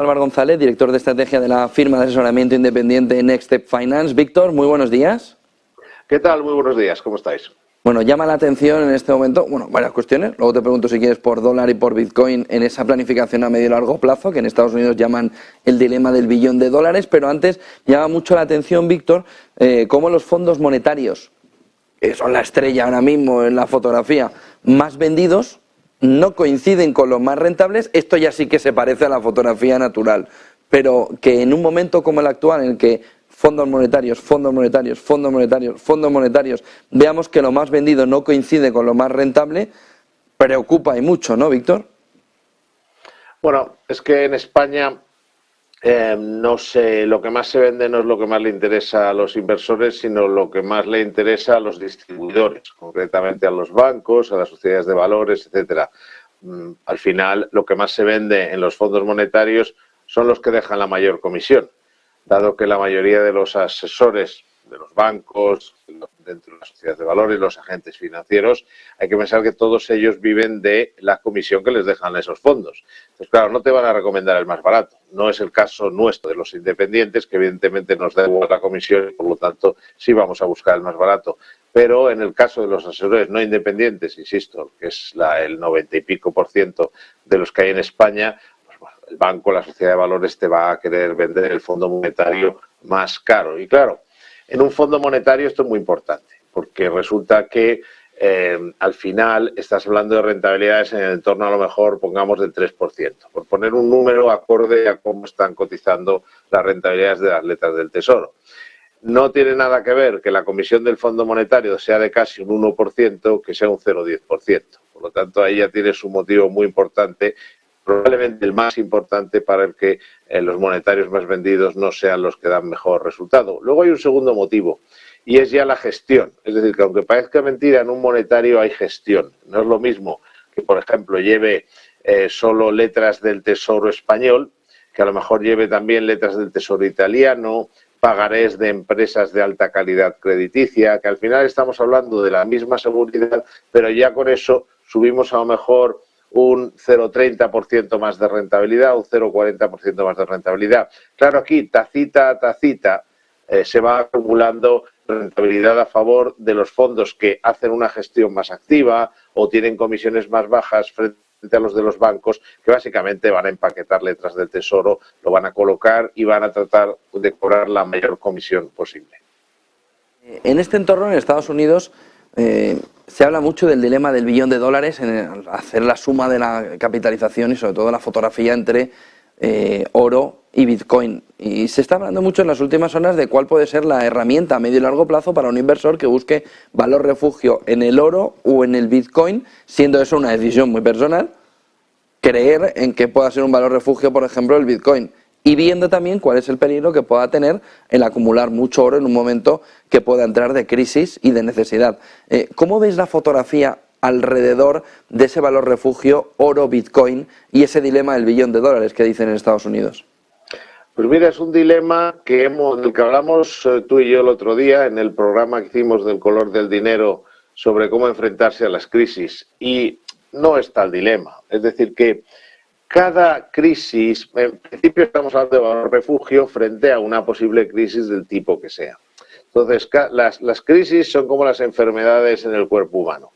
Álvaro González, director de estrategia de la firma de asesoramiento independiente Next Step Finance. Víctor, muy buenos días. ¿Qué tal? Muy buenos días, ¿cómo estáis? Bueno, llama la atención en este momento, varias cuestiones. Luego te pregunto si quieres por dólar y por Bitcoin en esa planificación a medio y largo plazo, que en Estados Unidos llaman el dilema del billón de dólares. Pero antes llama mucho la atención, Víctor, cómo los fondos monetarios, que son la estrella ahora mismo en la fotografía, más vendidos, no coinciden con los más rentables. Esto ya sí que se parece a la fotografía natural, pero que en un momento como el actual, en el que fondos monetarios, veamos que lo más vendido no coincide con lo más rentable, preocupa y mucho, ¿no, Víctor? Bueno, es que en España, no sé, lo que más se vende no es lo que más le interesa a los inversores, sino lo que más le interesa a los distribuidores, concretamente a los bancos, a las sociedades de valores, etcétera. Al final, lo que más se vende en los fondos monetarios son los que dejan la mayor comisión, dado que la mayoría de los asesores de los bancos, dentro de las sociedades de valores, los agentes financieros, hay que pensar que todos ellos viven de la comisión que les dejan esos fondos. Entonces, claro, no te van a recomendar el más barato. No es el caso nuestro de los independientes, que evidentemente nos da igual la comisión y por lo tanto sí vamos a buscar el más barato. Pero en el caso de los asesores no independientes, insisto, que es el 90 y pico % de los que hay en España, pues bueno, el banco, la sociedad de valores te va a querer vender el fondo monetario más caro. Y claro, en un fondo monetario esto es muy importante, porque resulta que al final estás hablando de rentabilidades en el entorno a lo mejor, pongamos, del 3%, por poner un número acorde a cómo están cotizando las rentabilidades de las letras del Tesoro. No tiene nada que ver que la comisión del Fondo Monetario sea de casi un 1% que sea un 0,10%. Por lo tanto, ahí ya tienes un motivo muy importante, probablemente el más importante para el que los monetarios más vendidos no sean los que dan mejor resultado. Luego hay un segundo motivo, y es ya la gestión. Es decir, que aunque parezca mentira, en un monetario hay gestión. No es lo mismo que, por ejemplo, lleve solo letras del Tesoro español, que a lo mejor lleve también letras del Tesoro italiano, pagarés de empresas de alta calidad crediticia, que al final estamos hablando de la misma seguridad, pero ya con eso subimos a lo mejor un 0,30% más de rentabilidad, un 0,40% más de rentabilidad. Claro, aquí, tacita a tacita, se va acumulando rentabilidad a favor de los fondos que hacen una gestión más activa o tienen comisiones más bajas frente a los de los bancos, que básicamente van a empaquetar letras del Tesoro, lo van a colocar y van a tratar de cobrar la mayor comisión posible. En este entorno, en Estados Unidos, se habla mucho del dilema del billón de dólares en hacer la suma de la capitalización y sobre todo la fotografía entre oro y Bitcoin. Y se está hablando mucho en las últimas horas de cuál puede ser la herramienta a medio y largo plazo para un inversor que busque valor refugio en el oro o en el Bitcoin, siendo eso una decisión muy personal, creer en que pueda ser un valor refugio, por ejemplo, el Bitcoin. Y viendo también cuál es el peligro que pueda tener el acumular mucho oro en un momento que pueda entrar de crisis y de necesidad. ¿Cómo veis la fotografía alrededor de ese valor refugio oro-Bitcoin y ese dilema del billón de dólares que dicen en Estados Unidos? Pues mira, es un dilema del que hablamos tú y yo el otro día en el programa que hicimos del color del dinero sobre cómo enfrentarse a las crisis. Y no está el dilema. Es decir, que cada crisis, en principio estamos hablando de valor refugio frente a una posible crisis del tipo que sea. Entonces, las crisis son como las enfermedades en el cuerpo humano.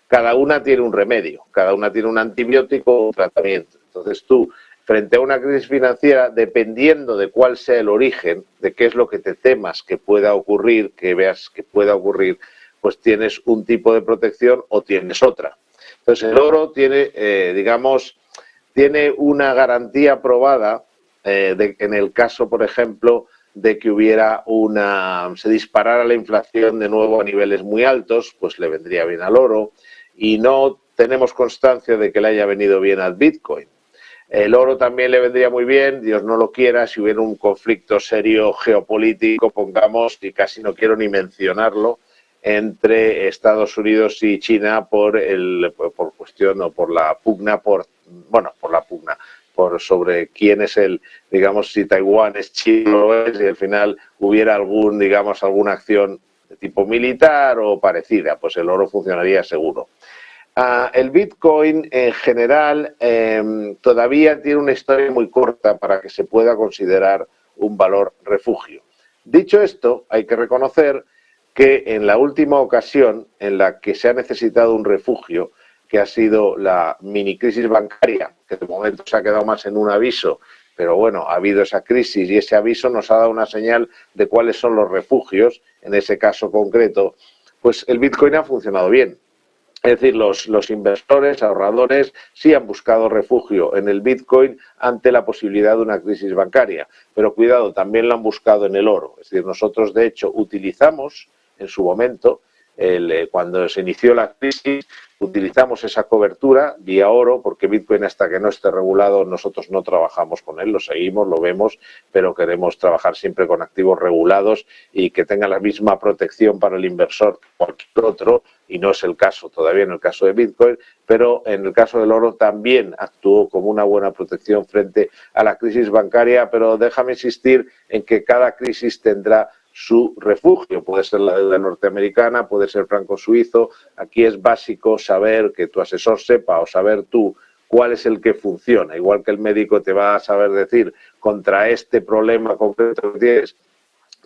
Cada una tiene un remedio, cada una tiene un antibiótico o un tratamiento. Entonces tú, frente a una crisis financiera, dependiendo de cuál sea el origen, de qué es lo que te temas que pueda ocurrir, que veas que pueda ocurrir, pues tienes un tipo de protección o tienes otra. Entonces el oro tiene, tiene una garantía probada en el caso, por ejemplo, de que se disparara la inflación de nuevo a niveles muy altos, pues le vendría bien al oro, y no tenemos constancia de que le haya venido bien al Bitcoin. El oro también le vendría muy bien, Dios no lo quiera, si hubiera un conflicto serio geopolítico, pongamos, y casi no quiero ni mencionarlo, entre Estados Unidos y China por la pugna sobre quién es si Taiwán es chino o es, y al final hubiera alguna acción de tipo militar o parecida, pues el oro funcionaría seguro. El Bitcoin en general todavía tiene una historia muy corta para que se pueda considerar un valor refugio. Dicho esto, hay que reconocer que en la última ocasión en la que se ha necesitado un refugio, que ha sido la mini crisis bancaria, que de momento se ha quedado más en un aviso, pero bueno, ha habido esa crisis y ese aviso nos ha dado una señal de cuáles son los refugios, en ese caso concreto, pues el Bitcoin ha funcionado bien. Es decir, los inversores, ahorradores, sí han buscado refugio en el Bitcoin ante la posibilidad de una crisis bancaria. Pero cuidado, también lo han buscado en el oro. Es decir, nosotros de hecho utilizamos en su momento, cuando se inició la crisis, utilizamos esa cobertura vía oro, porque Bitcoin hasta que no esté regulado nosotros no trabajamos con él, lo seguimos, lo vemos, pero queremos trabajar siempre con activos regulados y que tengan la misma protección para el inversor que cualquier otro, y no es el caso todavía en el caso de Bitcoin, pero en el caso del oro también actuó como una buena protección frente a la crisis bancaria, pero déjame insistir en que cada crisis tendrá su refugio. Puede ser la deuda norteamericana, puede ser franco suizo. Aquí es básico saber que tu asesor sepa o saber tú cuál es el que funciona. Igual que el médico te va a saber decir contra este problema concreto que tienes,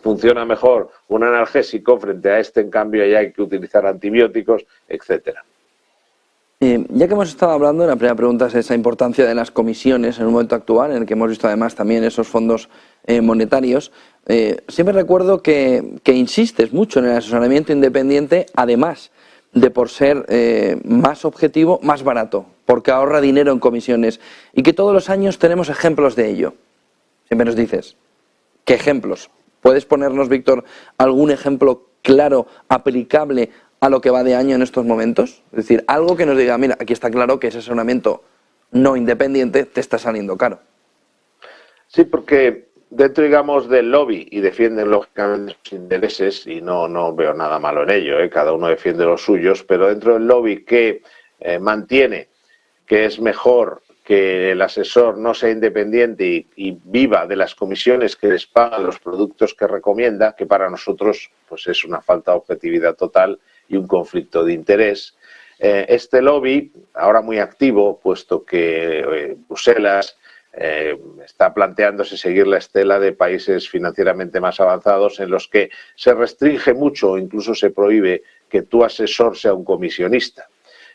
funciona mejor un analgésico, frente a este, en cambio, ya hay que utilizar antibióticos, etcétera. Ya que hemos estado hablando, la primera pregunta es esa importancia de las comisiones en un momento actual, en el que hemos visto además también esos fondos monetarios. Siempre recuerdo que insistes mucho en el asesoramiento independiente, además de por ser más objetivo, más barato, porque ahorra dinero en comisiones y que todos los años tenemos ejemplos de ello. Siempre nos dices, ¿qué ejemplos? ¿Puedes ponernos, Víctor, algún ejemplo claro, aplicable a lo que va de año en estos momentos? Es decir, algo que nos diga, mira, aquí está claro que ese asesoramiento no independiente te está saliendo caro. Sí, porque dentro, digamos, del lobby, y defienden lógicamente sus intereses, y no veo nada malo en ello, cada uno defiende los suyos, pero dentro del lobby que mantiene que es mejor que el asesor no sea independiente y viva de las comisiones que les pagan los productos que recomienda, que para nosotros pues es una falta de objetividad total y un conflicto de interés. Este lobby, ahora muy activo, puesto que Bruselas está planteándose seguir la estela de países financieramente más avanzados, en los que se restringe mucho o incluso se prohíbe que tu asesor sea un comisionista.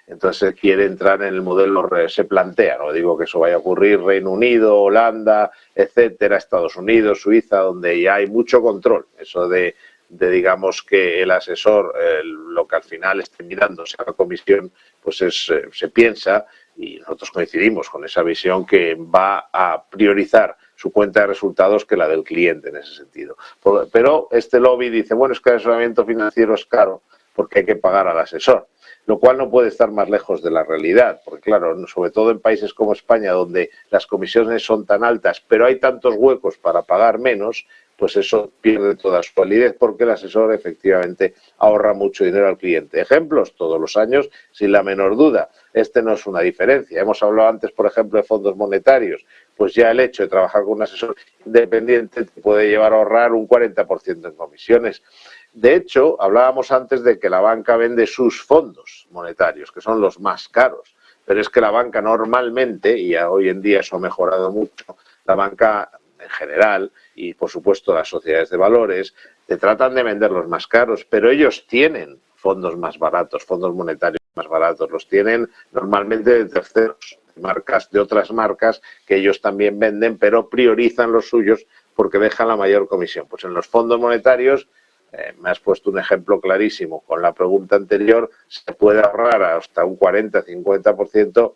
Entonces quiere entrar en el modelo, se plantea, no digo que eso vaya a ocurrir, Reino Unido, Holanda, etcétera, Estados Unidos, Suiza, donde ya hay mucho control. Eso de digamos que el asesor, lo que al final esté mirando sea la comisión, pues se piensa, y nosotros coincidimos con esa visión, que va a priorizar su cuenta de resultados que la del cliente en ese sentido. Pero este lobby dice, bueno, es que el asesoramiento financiero es caro porque hay que pagar al asesor, lo cual no puede estar más lejos de la realidad, porque claro, sobre todo en países como España, donde las comisiones son tan altas, pero hay tantos huecos para pagar menos, pues eso pierde toda su validez, porque el asesor efectivamente ahorra mucho dinero al cliente. Ejemplos todos los años, sin la menor duda. Este no es una diferencia. Hemos hablado antes, por ejemplo, de fondos monetarios. Pues ya el hecho de trabajar con un asesor independiente te puede llevar a ahorrar un 40% en comisiones. De hecho, hablábamos antes de que la banca vende sus fondos monetarios, que son los más caros. Pero es que la banca normalmente, y hoy en día eso ha mejorado mucho, la banca en general, y por supuesto las sociedades de valores, te tratan de vender los más caros, pero ellos tienen fondos más baratos, fondos monetarios más baratos, los tienen normalmente de terceros, marcas, de otras marcas que ellos también venden, pero priorizan los suyos porque dejan la mayor comisión. Pues en los fondos monetarios, me has puesto un ejemplo clarísimo, con la pregunta anterior, se puede ahorrar hasta un 40-50%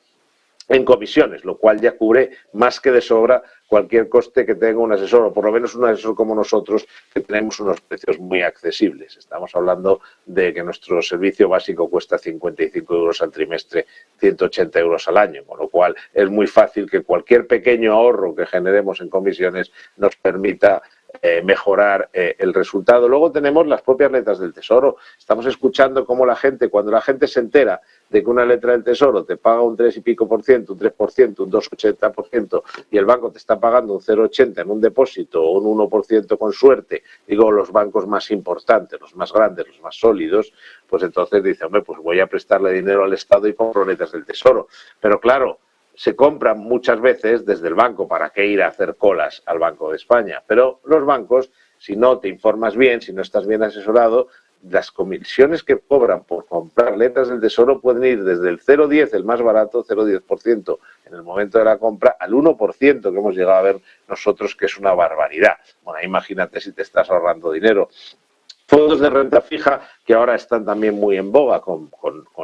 en comisiones, lo cual ya cubre más que de sobra cualquier coste que tenga un asesor, o por lo menos un asesor como nosotros, que tenemos unos precios muy accesibles. Estamos hablando de que nuestro servicio básico cuesta 55 euros al trimestre, 180 euros al año, con lo cual es muy fácil que cualquier pequeño ahorro que generemos en comisiones nos permita mejorar el resultado. Luego tenemos las propias letras del Tesoro. Estamos escuchando cómo cuando la gente se entera de que una letra del Tesoro te paga un 3 y pico por ciento, un 3%, un 2,80% y el banco te está pagando un 0,80 en un depósito o un 1% con suerte, digo, los bancos más importantes, los más grandes, los más sólidos, pues entonces dice, hombre, pues voy a prestarle dinero al Estado y compro letras del Tesoro. Pero claro, se compran muchas veces desde el banco. ¿Para qué ir a hacer colas al Banco de España? Pero los bancos, si no te informas bien, si no estás bien asesorado, las comisiones que cobran por comprar letras del Tesoro pueden ir desde el 0,10, el más barato, 0,10% en el momento de la compra, al 1% que hemos llegado a ver nosotros, que es una barbaridad. Bueno, imagínate si te estás ahorrando dinero. Fondos de renta fija que ahora están también muy en boga, con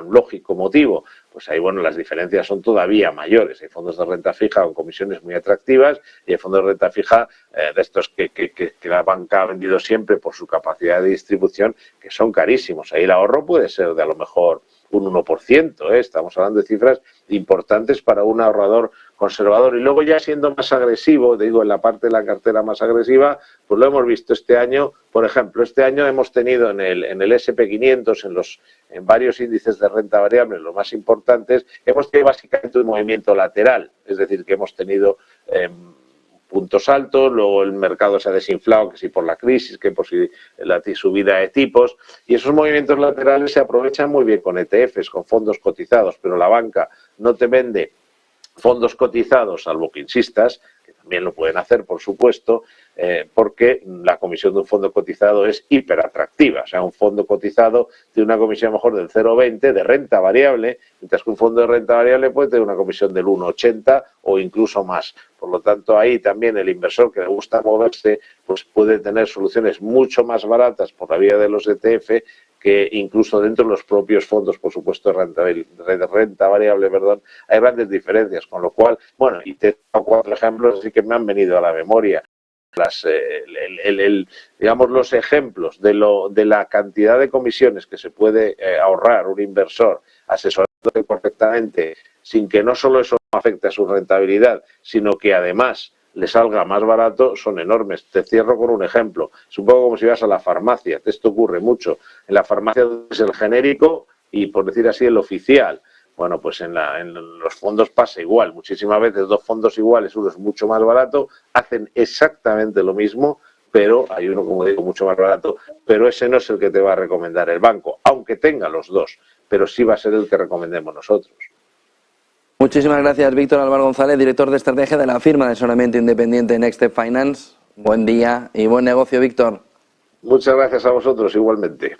lógico motivo, pues ahí, bueno, las diferencias son todavía mayores. Hay fondos de renta fija con comisiones muy atractivas y hay fondos de renta fija de estos que la banca ha vendido siempre por su capacidad de distribución, que son carísimos. Ahí el ahorro puede ser de a lo mejor un 1%, ¿eh? Estamos hablando de cifras importantes para un ahorrador conservador. Y luego, ya siendo más agresivo, digo, en la parte de la cartera más agresiva, pues lo hemos visto este año. Por ejemplo, este año hemos tenido en el SP500, en varios índices de renta variable, los más importantes, hemos tenido básicamente un movimiento lateral, es decir, que hemos tenido puntos altos, luego el mercado se ha desinflado, que si por la crisis, que por si la subida de tipos, y esos movimientos laterales se aprovechan muy bien con ETFs, con fondos cotizados, pero la banca no te vende fondos cotizados, salvo que insistas, que también lo pueden hacer, por supuesto, porque la comisión de un fondo cotizado es hiperatractiva. O sea, un fondo cotizado tiene una comisión mejor del 0,20 de renta variable, mientras que un fondo de renta variable puede tener una comisión del 1,80 o incluso más. Por lo tanto, ahí también el inversor que le gusta moverse, pues puede tener soluciones mucho más baratas por la vía de los ETF, que incluso dentro de los propios fondos, por supuesto, de renta variable, hay grandes diferencias, con lo cual, bueno, y te doy 4 ejemplos así que me han venido a la memoria. Digamos, los ejemplos de la cantidad de comisiones que se puede ahorrar un inversor asesorándose correctamente, sin que no solo eso afecte a su rentabilidad, sino que además le salga más barato, son enormes. Te cierro con un ejemplo. Es un poco como si vas a la farmacia. Esto ocurre mucho. En la farmacia es el genérico y, por decir así, el oficial. Bueno, pues en los fondos pasa igual. Muchísimas veces 2 fondos iguales, uno es mucho más barato, hacen exactamente lo mismo, pero hay uno, como digo, mucho más barato, pero ese no es el que te va a recomendar el banco, aunque tenga los dos, pero sí va a ser el que recomendemos nosotros. Muchísimas gracias, Víctor Álvaro González, director de estrategia de la firma de asesoramiento independiente Next Step Finance. Buen día y buen negocio, Víctor. Muchas gracias a vosotros, igualmente.